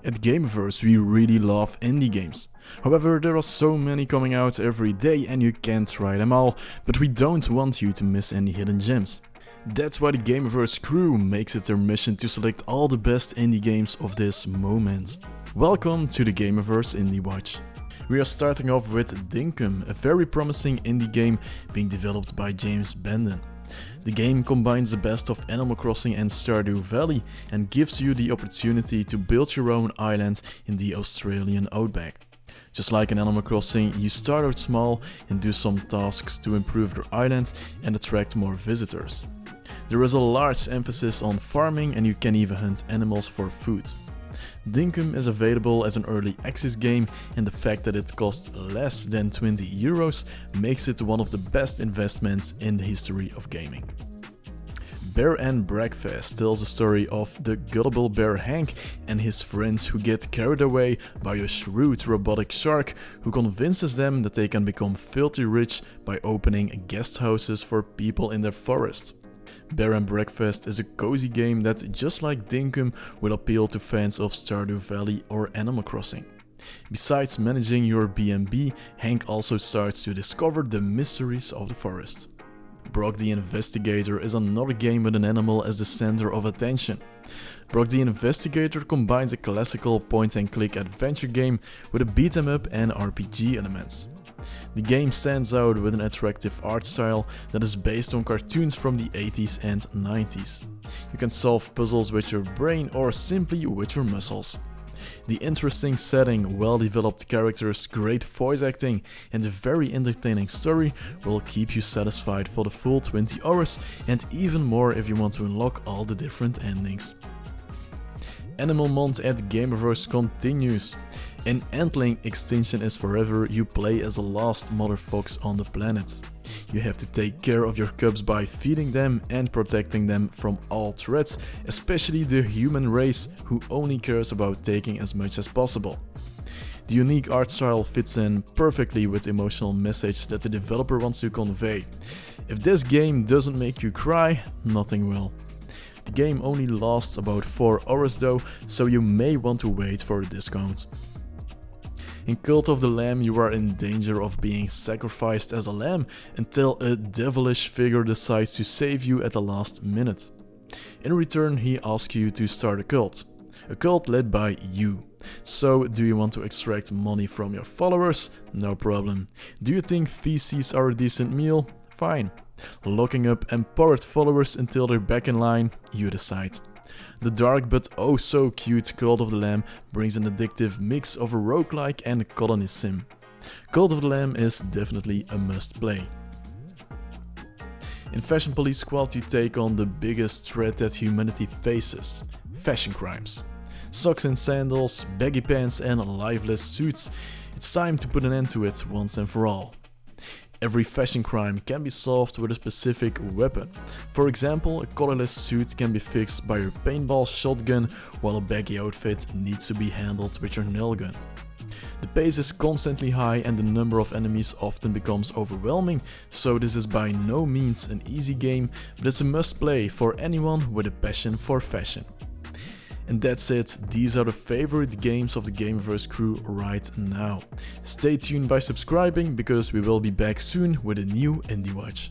At Gamerverse we really love indie games. However, there are so many coming out every day and you can't try them all, but we don't want you to miss any hidden gems. That's why the Gamerverse Crew makes it their mission to select all the best indie games of this moment. Welcome to the Gamerverse Indie Watch. We are starting off with Dinkum, a very promising indie game being developed by James Bendon. The game combines the best of Animal Crossing and Stardew Valley and gives you the opportunity to build your own island in the Australian outback. Just like in Animal Crossing, you start out small and do some tasks to improve your island and attract more visitors. There is a large emphasis on farming and you can even hunt animals for food. Dinkum is available as an early access game, and the fact that it costs less than €20 makes it one of the best investments in the history of gaming. Bear and Breakfast tells the story of the gullible bear Hank and his friends who get carried away by a shrewd robotic shark who convinces them that they can become filthy rich by opening guest houses for people in their forest. Bear and Breakfast is a cozy game that, just like Dinkum, will appeal to fans of Stardew Valley or Animal Crossing. Besides managing your B&B, Hank also starts to discover the mysteries of the forest. Brok The InvestiGator is another game with an animal as the center of attention. Brok The InvestiGator combines a classical point-and-click adventure game with a beat-em-up and RPG elements. The game stands out with an attractive art style that is based on cartoons from the 80s and 90s. You can solve puzzles with your brain or simply with your muscles. The interesting setting, well-developed characters, great voice acting and a very entertaining story will keep you satisfied for the full 20 hours and even more if you want to unlock all the different endings. Animal Month at Gamerverse continues. In Endling, Extinction is forever, you play as the last mother fox on the planet. You have to take care of your cubs by feeding them and protecting them from all threats, especially the human race who only cares about taking as much as possible. The unique art style fits in perfectly with the emotional message that the developer wants to convey. If this game doesn't make you cry, nothing will. The game only lasts about 4 hours though, so you may want to wait for a discount. In Cult of the Lamb you are in danger of being sacrificed as a lamb until a devilish figure decides to save you at the last minute. In return he asks you to start a cult led by you. So do you want to extract money from your followers? No problem. Do you think feces are a decent meal? Fine. Locking up empowered followers until they're back in line? You decide. The dark but oh so cute Cult of the Lamb brings an addictive mix of a roguelike and colony sim. Cult of the Lamb is definitely a must play. In Fashion Police Squad you take on the biggest threat that humanity faces: fashion crimes. Socks and sandals, baggy pants and lifeless suits. It's time to put an end to it once and for all. Every fashion crime can be solved with a specific weapon. For example, a colorless suit can be fixed by your paintball shotgun, while a baggy outfit needs to be handled with your nail gun. The pace is constantly high and the number of enemies often becomes overwhelming, so this is by no means an easy game, but it's a must play for anyone with a passion for fashion. And that's it, these are the favorite games of the Gamerverse crew right now. Stay tuned by subscribing because we will be back soon with a new Indie Watch.